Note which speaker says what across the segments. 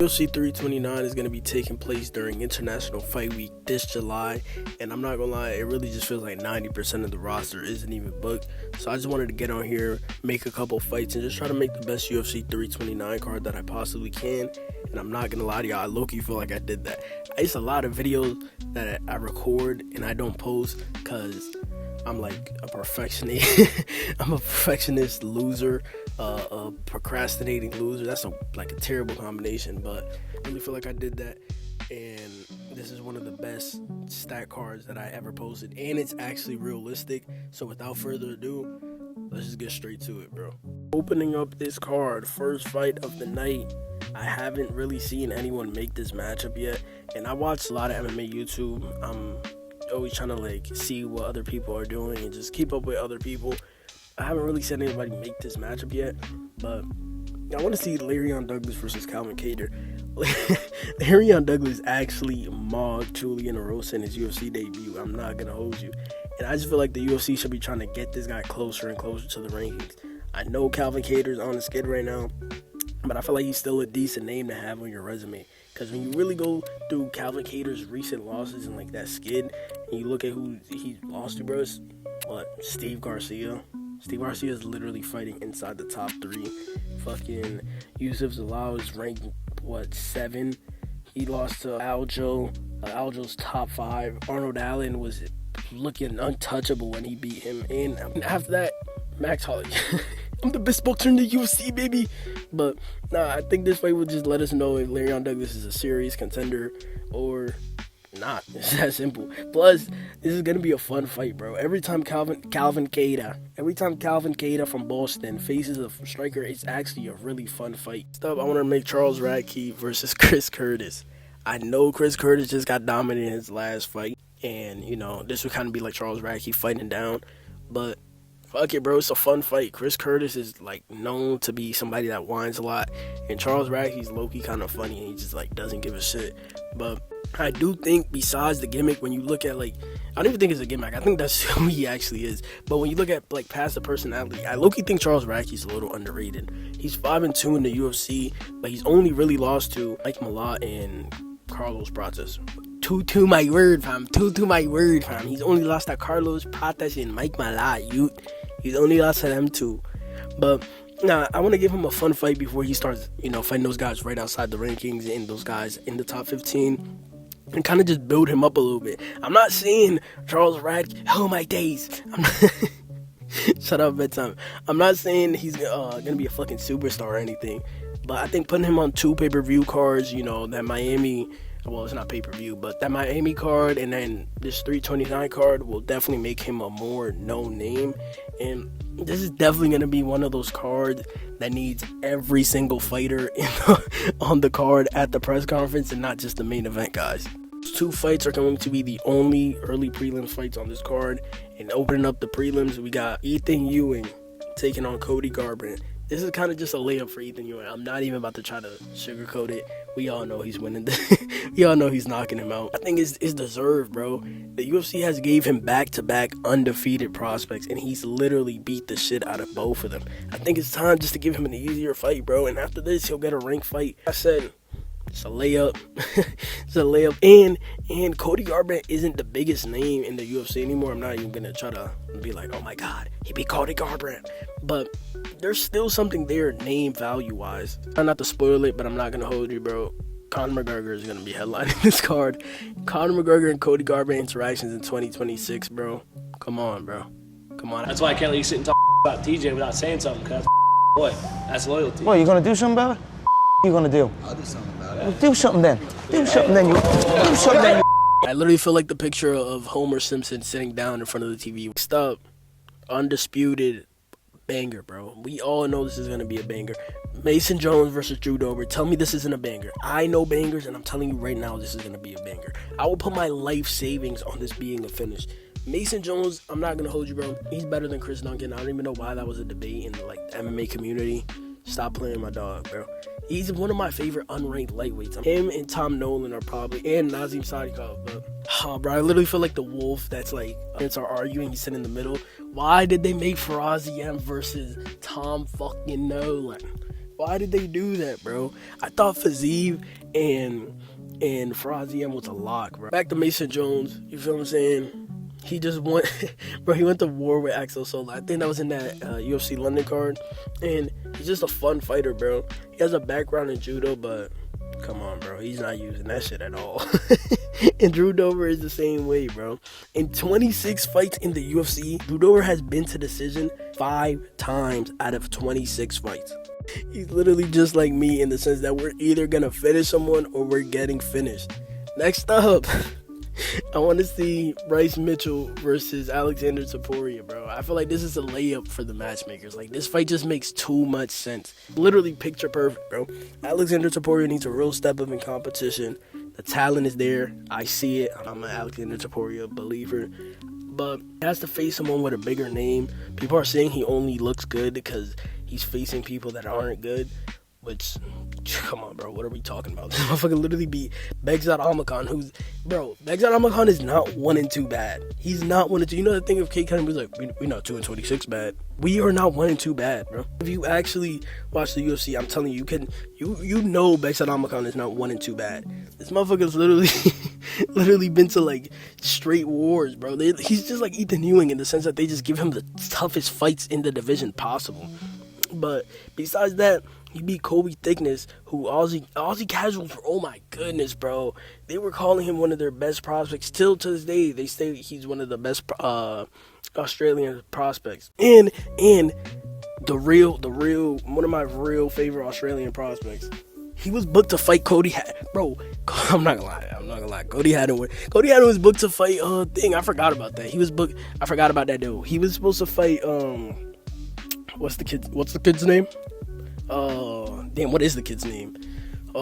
Speaker 1: UFC 329 is going to be taking place during International Fight Week this July, and I'm not going to lie, it really just feels like 90% of the roster isn't even booked. So I just wanted to get on here, make a couple fights, and just try to make the best UFC 329 card that I possibly can. And I'm not going to lie to y'all, I low-key feel like I did that. It's a lot of videos that I record and I don't post because I'm like a perfectionist. I'm a perfectionist loser, a procrastinating loser. That's a terrible combination, but I really feel like I did that. And this is one of the best stat cards that I ever posted, and it's actually realistic. So without further ado, let's just get straight to it, bro. Opening up this card, first fight of the night. I haven't really seen anyone make this matchup yet, and I watched a lot of MMA YouTube. I'm always trying to see what other people are doing and just keep up with other people. I haven't really seen anybody make this matchup yet, but I want to see Le'Veon Douglas versus Calvin Kattar. Le'Veon Douglas actually mogged Julian Erosa in his UFC debut. I'm not gonna hold you, and I just feel like the UFC should be trying to get this guy closer and closer to the rankings. I know Calvin Kattar's on the skid right now, but I feel like he's still a decent name to have on your resume. Because when you really go through Calvin Kattar's recent losses and that skid, and you look at who he lost to, bro, it's Steve Garcia. Steve Garcia is literally fighting inside the top 3. Fucking Yusuf Zalal is ranked 7. He lost to Aljo. Aljo's top 5. Arnold Allen was looking untouchable when he beat him. And after that, Max Holloway. I'm the best boxer in the UFC, baby. But I think this fight will just let us know if Le'Veon Douglas is a serious contender or not. It's that simple. Plus, this is gonna be a fun fight, bro. Every time Calvin Kattar from Boston faces a striker, it's actually a really fun fight. Next up, I want to make Charles Radke versus Chris Curtis. I know Chris Curtis just got dominated in his last fight, and this would kind of be like Charles Radke fighting down, but fuck it, bro. It's a fun fight. Chris Curtis is known to be somebody that whines a lot, and Charles Radke's low-key kind of funny, and he just doesn't give a shit. But I do think, besides the gimmick, when you look at I don't even think it's a gimmick. I think that's who he actually is. But when you look at past the personality, I low-key think Charles Radke's a little underrated. He's 5-2 in the UFC, but he's only really lost to Mike Malott and Carlos Prates. To my word, fam. To my word, fam. He's only lost to Carlos Prates and Mike Malott, He's only lost to them two. But I want to give him a fun fight before he starts, fighting those guys right outside the rankings and those guys in the top 15. And kind of just build him up a little bit. I'm not saying Charles Radke, oh my days. Shut up, bedtime. I'm not saying he's going to be a fucking superstar or anything. But I think putting him on 2 pay-per-view cards, that Miami... Well, it's not pay-per-view, but that Miami card and then this 329 card will definitely make him a more known name. And this is definitely going to be one of those cards that needs every single fighter on the card at the press conference and not just the main event, guys. These 2 fights are going to be the only early prelims fights on this card. And opening up the prelims, we got Ethan Ewing taking on Cody Garbrandt. This is kind of just a layup for Ethan Ewing. I'm not even about to try to sugarcoat it. We all know he's winning. We all know he's knocking him out. I think it's deserved, bro. The UFC has gave him back-to-back undefeated prospects, and he's literally beat the shit out of both of them. I think it's time just to give him an easier fight, bro. And after this, he'll get a ranked fight. I said, it's a layup. It's a layup. And Cody Garbrandt isn't the biggest name in the UFC anymore. I'm not even going to try to be like, oh my God, he beat Cody Garbrandt. But there's still something there name value-wise. Try not to spoil it, but I'm not going to hold you, bro. Conor McGregor is going to be headlining this card. Conor McGregor and Cody Garbrandt interactions in 2026, bro. Come on, bro. Come on.
Speaker 2: That's why I can't let you sit and talk about TJ without saying something, cuz. Boy, that's loyalty.
Speaker 3: Well, you going to do something about it? What are you going to do?
Speaker 4: I'll do something about it.
Speaker 3: Well, do something then. Do something then. Do something then.
Speaker 1: I literally feel like the picture of Homer Simpson sitting down in front of the TV. Next up, undisputed banger, bro. We all know this is going to be a banger. Mason Jones versus Drew Dober. Tell me this isn't a banger. I know bangers, and I'm telling you right now this is going to be a banger. I will put my life savings on this being a finish. Mason Jones, I'm not going to hold you, bro. He's better than Chris Duncan. I don't even know why that was a debate in the MMA community. Stop playing my dog, bro. He's one of my favorite unranked lightweights. Him and Tom Nolan are probably, and Nazim Sadikov, but bro, I literally feel like the wolf that's it's are arguing. He's sitting in the middle. Why did they make Faraz M versus Tom fucking Nolan? Why did they do that, bro? I thought Fazeev and Faraziem was a lock, bro. Back to Mason Jones, you feel what I'm saying? He just went, bro, he went to war with Axel Sola. I think that was in that UFC London card. And he's just a fun fighter, bro. He has a background in judo, but come on, bro. He's not using that shit at all. And Drew Dober is the same way, bro. In 26 fights in the UFC, Drew Dober has been to decision 5 times out of 26 fights. He's literally just like me in the sense that we're either going to finish someone or we're getting finished. Next up, I want to see Bryce Mitchell versus Alexander Topuria, bro. I feel like this is a layup for the matchmakers. Like, this fight just makes too much sense. Literally picture perfect, bro. Alexander Topuria needs a real step up in competition. The talent is there. I see it. I'm an Alexander Topuria believer. But he has to face someone with a bigger name. People are saying he only looks good because he's facing people that aren't good. Which, come on, bro, what are we talking about? This motherfucker literally beat Begzat Almakhan, who's, bro, Begzat Almakhan is not 1-2 bad. He's not 1-2. You know the thing of K. Cunningham was like, we're not 2-26 bad. We are not 1-2 bad, bro. If you actually watch the UFC, I'm telling you, you know Begzat Almakhan is not 1-2 bad. This motherfucker's literally been to, like, straight wars, bro. He's just like Ethan Ewing in the sense that they just give him the toughest fights in the division possible. But besides that, he beat Kobe Thickness, who Aussie casuals, oh my goodness, bro. They were calling him one of their best prospects. Still to this day, they say he's one of the best Australian prospects. And the real, one of my real favorite Australian prospects. He was booked to fight Cody Haddon. Bro, I'm not gonna lie. Cody Haddon was booked to fight, I forgot about that. I forgot about that dude. He was supposed to fight, what's the kid's name? What is the kid's name?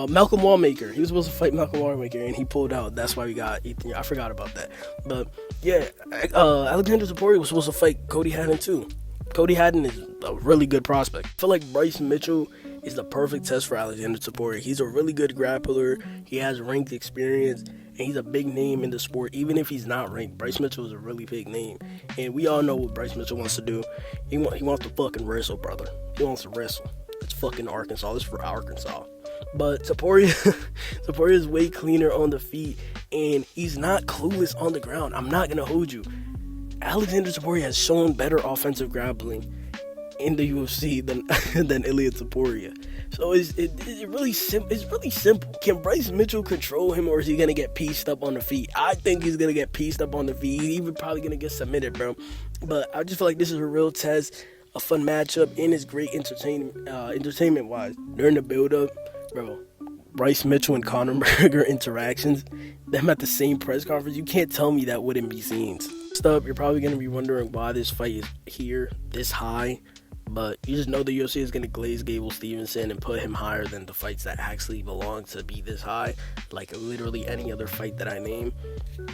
Speaker 1: Malcolm Wallmaker. He was supposed to fight Malcolm Wallmaker, and he pulled out. That's why we got Ethan. I forgot about that. But yeah, Alexander Topuria was supposed to fight Cody Haddon too. Cody Haddon is a really good prospect. I feel like Bryce Mitchell is the perfect test for Alexander Topuria. He's a really good grappler. He has ranked experience, and he's a big name in the sport. Even if he's not ranked, Bryce Mitchell is a really big name. And we all know what Bryce Mitchell wants to do. He wants to fucking wrestle, brother. He wants to wrestle. It's fucking Arkansas. This is for Arkansas. But Topuria is way cleaner on the feet, and he's not clueless on the ground. I'm not gonna hold you. Alexander Topuria has shown better offensive grappling in the UFC than Ilia Topuria. So it's really simple. Can Bryce Mitchell control him, or is he gonna get pieced up on the feet? I think he's gonna get pieced up on the feet. He's even probably gonna get submitted, bro. But I just feel like this is a real test. A fun matchup, and it's great entertainment wise. During the build up, bro, Bryce Mitchell and Conor McGregor interactions, them at the same press conference, you can't tell me that wouldn't be scenes. Next up, you're probably going to be wondering why this fight is here, this high, but you just know the UFC is going to glaze Gable Stevenson and put him higher than the fights that actually belong to be this high, like literally any other fight that I name.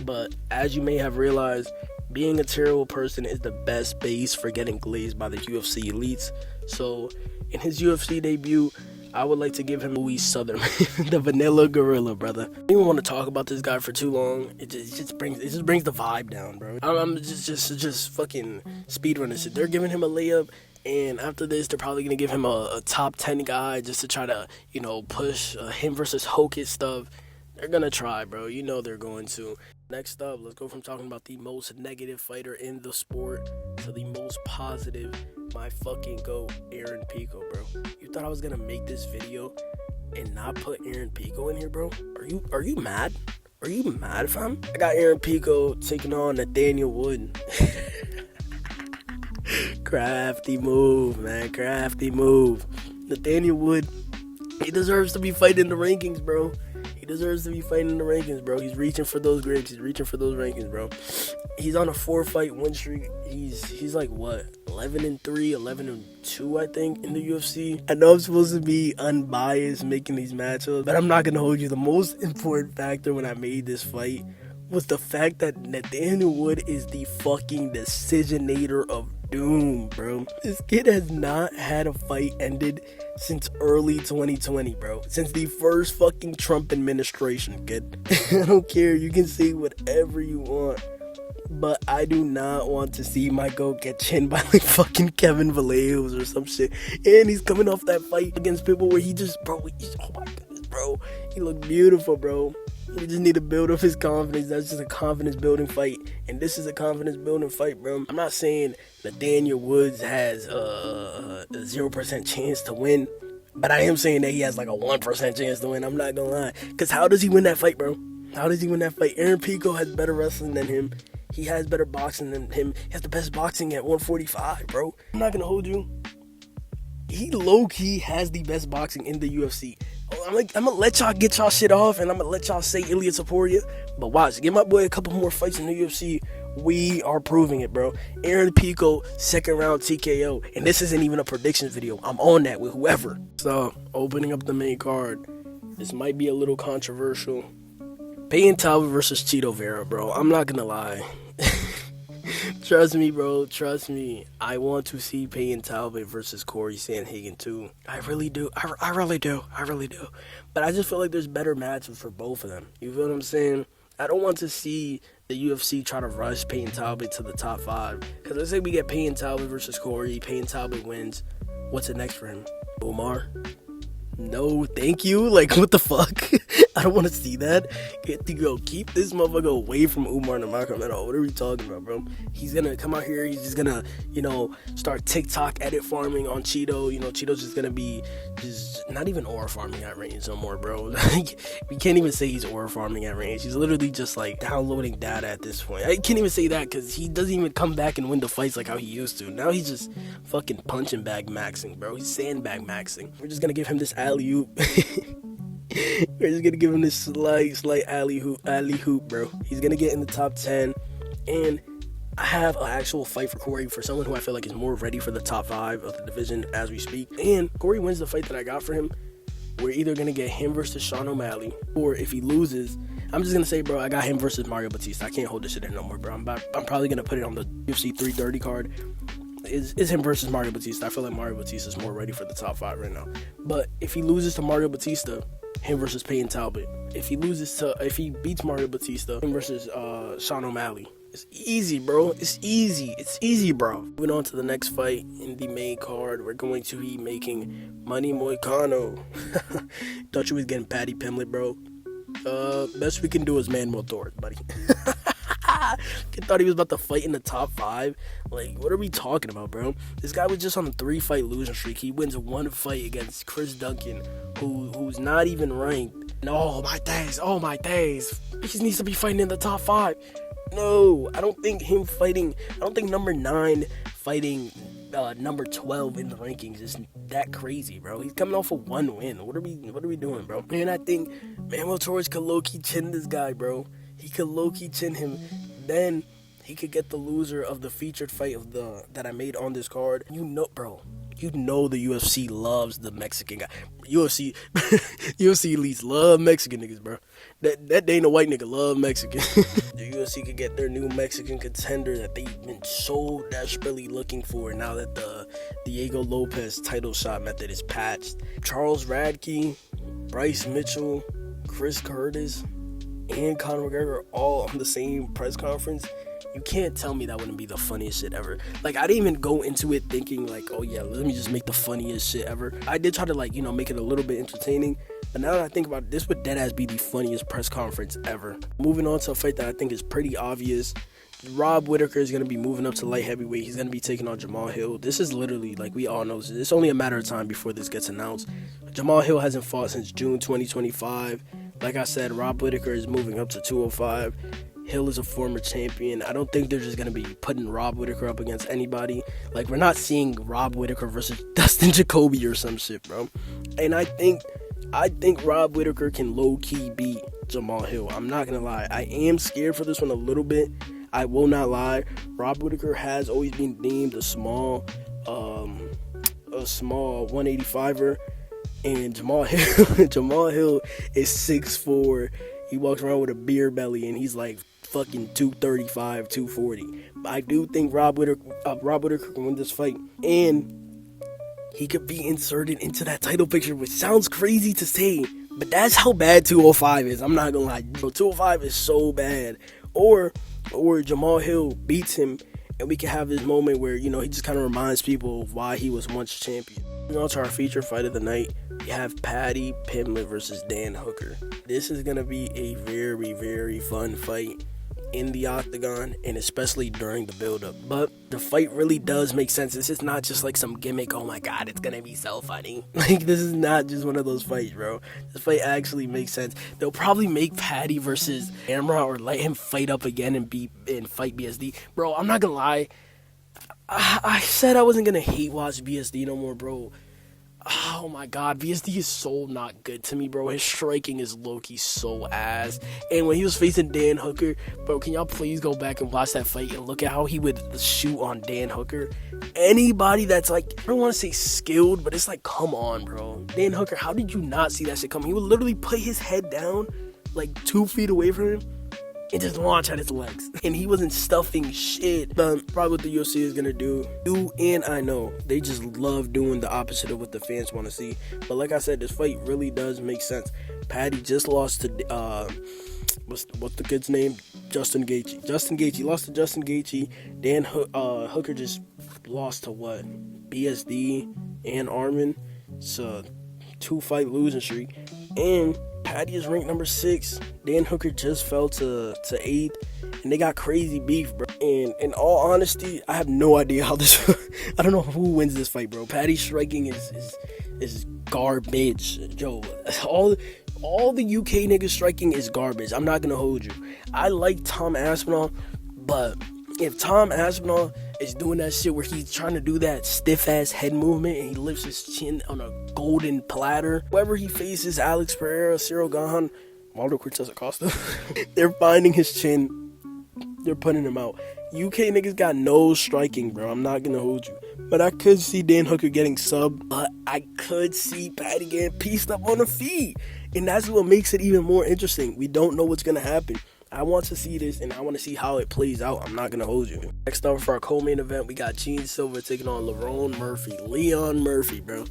Speaker 1: But as you may have realized, being a terrible person is the best base for getting glazed by the UFC elites. So, in his UFC debut, I would like to give him Louis Southern, the Vanilla Gorilla, brother. I don't even want to talk about this guy for too long. It just brings the vibe down, bro. I'm just fucking speedrunning shit. They're giving him a layup, and after this, they're probably gonna give him a top 10 guy just to try to, push him versus Hokit stuff. They're gonna try, bro. You know they're going to. Next up, let's go from talking about the most negative fighter in the sport to the most positive, my fucking GOAT, Aaron Pico, bro. You thought I was gonna make this video and not put Aaron Pico in here, bro? Are you mad? Are you mad, fam? I got Aaron Pico taking on Nathaniel Wood. Crafty move, man. Crafty move. Nathaniel Wood, he deserves to be fighting the rankings, bro. Deserves to be fighting in the rankings, bro. He's reaching for those grades. He's reaching for those rankings, bro. He's on a 4-fight win streak. He's like what, 11-3, 11-2, I think, in the UFC. I know I'm supposed to be unbiased making these matchups, but I'm not gonna hold you. The most important factor when I made this fight was the fact that Nathaniel Wood is the fucking decisionator of doom, bro. This kid has not had a fight ended since early 2020, bro. Since the first fucking Trump administration, kid. I don't care. You can say whatever you want. But I do not want to see my goat get chinned by like fucking Kevin Vallejos or some shit. And he's coming off that fight against people where he just, bro, oh my goodness, bro. He looked beautiful, bro. He just need to build up his confidence. That's just a confidence building fight. And this is a confidence building fight, bro. I'm not saying that Daniel Woods has a 0% chance to win. But I am saying that he has like a 1% chance to win. I'm not gonna lie. Because how does he win that fight, bro? How does he win that fight? Aaron Pico has better wrestling than him. He has better boxing than him. He has the best boxing at 145, bro. I'm not gonna hold you. He low-key has the best boxing in the UFC. I'm gonna let y'all get y'all shit off, and I'm gonna let y'all say Ilya Taporia. But watch, give my boy a couple more fights in the UFC. We are proving it, bro. Aaron Pico, second round TKO. And this isn't even a prediction video. I'm on that with whoever. So, opening up the main card. This might be a little controversial. Payne Talbot versus Chito Vera, bro. I'm not gonna lie. Trust me, bro. Trust me. I want to see Payne Talbot versus Corey Sandhagen too. I really do. I really do. I really do. But I just feel like there's better matches for both of them. You feel what I'm saying? I don't want to see the UFC try to rush Payne Talbot to the top 5. Because let's say we get Payne Talbot versus Corey. Payne Talbot wins. What's it next for him? Omar? No, thank you. Like, what the fuck? I don't want to see that. Keep this motherfucker away from Umar Nurmagomedov. What are we talking about, bro? He's gonna come out here. He's just gonna, start TikTok edit farming on Cheeto. Cheeto's just gonna be just not even aura farming at range no more, bro. Like, we can't even say he's aura farming at range. He's literally just like downloading data at this point. I can't even say that because he doesn't even come back and win the fights like how he used to. Now he's just fucking punching bag maxing, bro. He's sandbag maxing. We're just gonna give him this alley-oop. We're just gonna give him this slight alley-hoop, bro. He's gonna get in the top 10. And I have an actual fight for Corey, for someone who I feel like is more ready for the top 5 of the division as we speak. And Corey wins the fight that I got for him. We're either gonna get him versus Sean O'Malley, or if he loses, I'm just gonna say, bro, I got him versus Mario Batista. I can't hold this shit in no more, bro. I'm probably gonna put it on the UFC 330 card. Is him versus Mario Batista. I feel like Mario Batista is more ready for the top 5 right now. But if he loses to Mario Batista, him versus Payne Talbot. If he beats Mario Batista, him versus Sean O'Malley. It's easy, bro. It's easy, bro. Moving on to the next fight in the main card, we're going to be making Money Moicano. Thought you was getting Patty Pimlet, bro. Best we can do is Manuel Torres, buddy. Kid thought he was about to fight in the top 5. Like, what are we talking about, bro? This guy was just on a 3-fight losing streak. He wins 1 fight against Chris Duncan, who's not even ranked. And oh my days. He just needs to be fighting in the top 5. No, I don't think number 9 fighting number 12 in the rankings is that crazy, bro. He's coming off of 1 win. What are we doing, bro? And I think Manuel Torres could low-key chin this guy, bro. He could low-key chin him. Then he could get the loser of the featured fight that I made on this card. Bro. The UFC loves the Mexican guy. UFC elites love Mexican niggas, bro. That Dana White nigga love Mexican. The UFC could get their new Mexican contender that they've been so desperately looking for now that the Diego Lopez title shot method is patched. Charles Radke, Bryce Mitchell, Chris Curtis, and Conor McGregor all on the same press conference. You can't tell me that wouldn't be the funniest shit ever. Like, I didn't even go into it thinking like, oh yeah, let me just make the funniest shit ever. I did try to make it a little bit entertaining. But now that I think about it, this would deadass be the funniest press conference ever. Moving on to a fight that I think is pretty obvious. Rob Whittaker is going to be moving up to light heavyweight. He's going to be taking on Jamal Hill. This is literally, like we all know, it's only a matter of time before this gets announced. Jamal Hill hasn't fought since June 2025. Like I said, Rob Whittaker is moving up to 205. Hill is a former champion. I don't think they're just going to be putting Rob Whittaker up against anybody. Like, we're not seeing Rob Whittaker versus Dustin Jacoby or some shit, bro. And I think Rob Whittaker can low-key beat Jamal Hill. I'm not going to lie. I am scared for this one a little bit. I will not lie. Rob Whittaker has always been deemed a small 185er. And Jamal Hill is 6'4". He walks around with a beer belly, and he's like fucking 235, 240. But I do think Rob Whittaker can win this fight, and he could be inserted into that title picture, which sounds crazy to say, but that's how bad 205 is. I'm not gonna lie, bro. 205 is so bad. Or or Jamal Hill beats him, and we can have this moment where, you know, he just kind of reminds people of why he was once champion. Moving on to our feature fight of the night, we have Paddy Pimblett versus Dan Hooker. This is going to be a very, very fun fight in the octagon, and especially during the build-up. But the fight really does make sense. This is not just like some gimmick, oh my god, it's gonna be so funny. Like, this is not just one of those fights, bro. This fight actually makes sense. They'll probably make Paddy versus Amra, or let him fight up again and fight BSD. Bro, I'm not gonna lie, I said I wasn't gonna hate watch BSD no more, bro. Oh my god, BSD is so not good to me, bro. His striking is low-key so ass. And when he was facing Dan Hooker, bro, can y'all please go back and watch that fight and look at how he would shoot on Dan Hooker? Anybody that's like, I don't want to say skilled, but it's like, come on, bro. Dan Hooker, how did you not see that shit coming? He would literally put his head down like 2 feet away from him and just launch at his legs. And he wasn't stuffing shit. But probably what the UFC is gonna do, you and I know, they just love doing the opposite of what the fans want to see. But like I said, this fight really does make sense. Paddy just lost to what's the kid's name? Justin Gaethje. Justin Gaethje lost to Justin Gaethje. Dan Hooker just lost to what? BSD and Armin. It's a 2-fight losing streak. And Paddy is ranked number 6. Dan Hooker just fell to 8th. And they got crazy beef, bro. And in all honesty, I have no idea how this... I don't know who wins this fight, bro. Paddy's striking is garbage. Yo, all the UK niggas striking is garbage. I'm not going to hold you. I like Tom Aspinall, but if Tom Aspinall is doing that shit where he's trying to do that stiff-ass head movement and he lifts his chin on a golden platter, whoever he faces, Alex Pereira, Cyril Gahan, Waldo Cortez Acosta, they're finding his chin, they're putting him out. UK niggas got no striking, bro. I'm not gonna hold you. But I could see Dan Hooker getting subbed, but I could see Paddy getting pieced up on the feet. And that's what makes it even more interesting. We don't know what's gonna happen. I want to see this, and I want to see how it plays out. I'm not going to hold you. Next up for our co-main event, we got Gene Silva taking on Lerone Murphy. Leon Murphy, bro.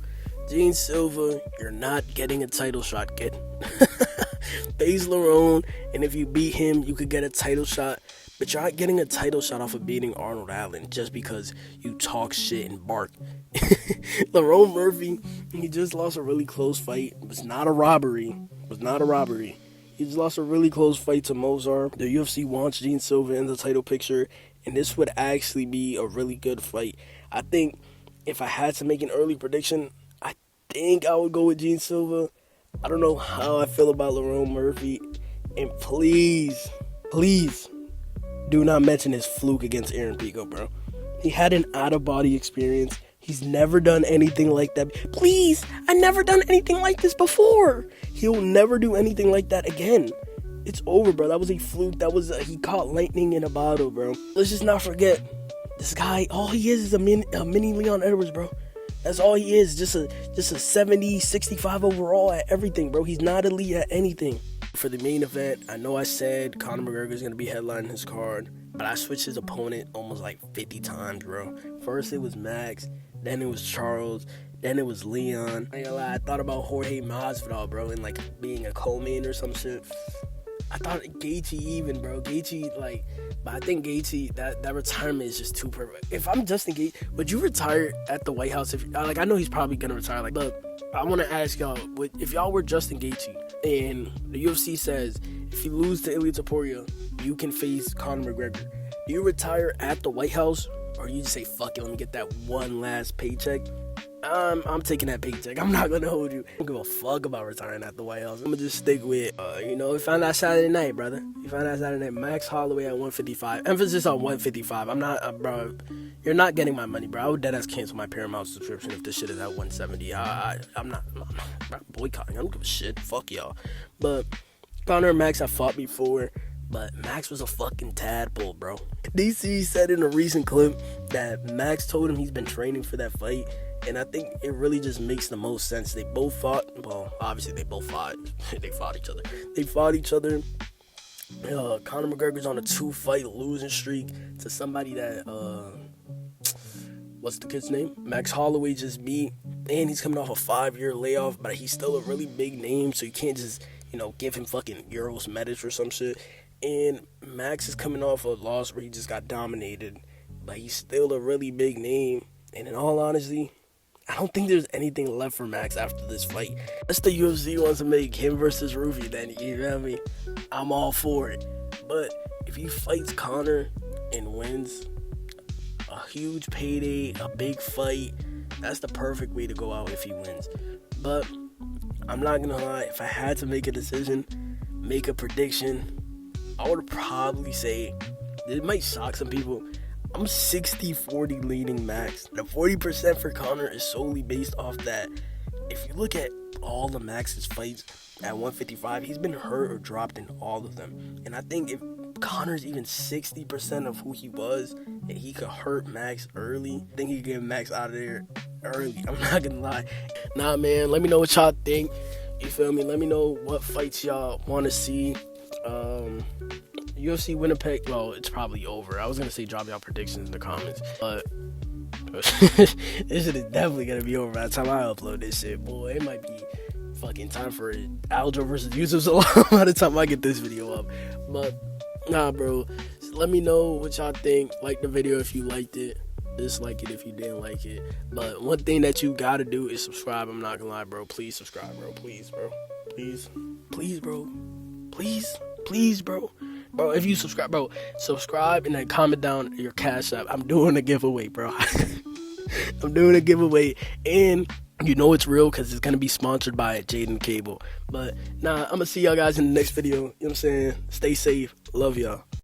Speaker 1: Gene Silva, you're not getting a title shot, kid. Face Lerone, and if you beat him, you could get a title shot. But you're not getting a title shot off of beating Arnold Allen just because you talk shit and bark. Lerone Murphy, he just lost a really close fight. It was not a robbery. He just lost a really close fight to Mozart. The UFC wants Gene Silva in the title picture, and this would actually be a really good fight. I think if I had to make an early prediction, I think I would go with Gene Silva. I don't know how I feel about Lerone Murphy. And please do not mention his fluke against Aaron Pico, bro. He had an out-of-body experience. He's never done anything like that. Please, I've never done anything like this before. He'll never do anything like that again. It's over, bro. That was a fluke. He caught lightning in a bottle, bro. Let's just not forget, this guy, all he is a mini Leon Edwards, bro. That's all he is. Just a 70, 65 overall at everything, bro. He's not elite at anything. For the main event, I know I said Conor McGregor is going to be headlining his card, but I switched his opponent almost like 50 times, bro. First it was Max, then it was Charles, then it was Leon. I ain't gonna lie, I thought about Jorge Masvidal, bro, and like being a co-main or some shit. I thought Gaethje even, bro. Gaethje, like, but I think Gaethje, that retirement is just too perfect. If I'm Justin Gaethje, would you retire at the White House? I know he's probably gonna retire, like, but I want to ask y'all, if y'all were Justin Gaethje and the UFC says if you lose to Ilia Topuria, you can face Conor McGregor, do you retire at the White House, or you just say fuck it, let me get that one last paycheck? I'm taking that paycheck. I'm not gonna hold you. I don't give a fuck about retiring at the White House. I'm gonna just stick with, we found out Saturday night, brother. We found out Saturday night. Max Holloway at 155. Emphasis on 155. I'm not, bro. You're not getting my money, bro. I would deadass cancel my Paramount subscription if this shit is at 170. I'm not boycotting. I don't give a shit. Fuck y'all. But Conor and Max have fought before. But Max was a fucking tadpole, bro. DC said in a recent clip that Max told him he's been training for that fight. And I think it really just makes the most sense. They both fought. Well, obviously they both fought. They fought each other. Conor McGregor's on a 2-fight losing streak to somebody that, what's the kid's name? Max Holloway just beat. And he's coming off a 5-year layoff, but he's still a really big name. So you can't just, give him fucking Euros Medics or some shit. And Max is coming off a loss where he just got dominated, but he's still a really big name. And in all honesty, I don't think there's anything left for Max after this fight. Unless the UFC wants to make him versus Rufy, then, you know what I mean? I'm all for it. But if he fights Conor and wins a huge payday, a big fight, that's the perfect way to go out if he wins. But I'm not gonna lie, if I had to make a decision, make a prediction, I would probably say, it might shock some people, I'm 60-40 leaning Max. The 40% for Conor is solely based off that if you look at all of Max's fights at 155, he's been hurt or dropped in all of them. And I think if Conor's even 60% of who he was and he could hurt Max early, I think he could get Max out of there early. I'm not gonna lie. Nah, man, let me know what y'all think. You feel me? Let me know what fights y'all want to see. UFC Winnipeg, well, it's probably over. I was going to say drop y'all predictions in the comments, but this shit is definitely going to be over by the time I upload this shit. Boy, it might be fucking time for Aljo versus Yusuf Salam by the time I get this video up. But, nah, bro, just let me know what y'all think. Like the video if you liked it. Dislike it if you didn't like it. But one thing that you got to do is subscribe. I'm not going to lie, bro. Please subscribe, bro. Please, bro. Please. Please, bro. Please. Please, bro. Bro, if you subscribe, bro, subscribe and then comment down your Cash App. I'm doing a giveaway, bro. I'm doing a giveaway. And you know it's real because it's going to be sponsored by Jaden Cable. But, nah, I'm going to see y'all guys in the next video. You know what I'm saying? Stay safe. Love y'all.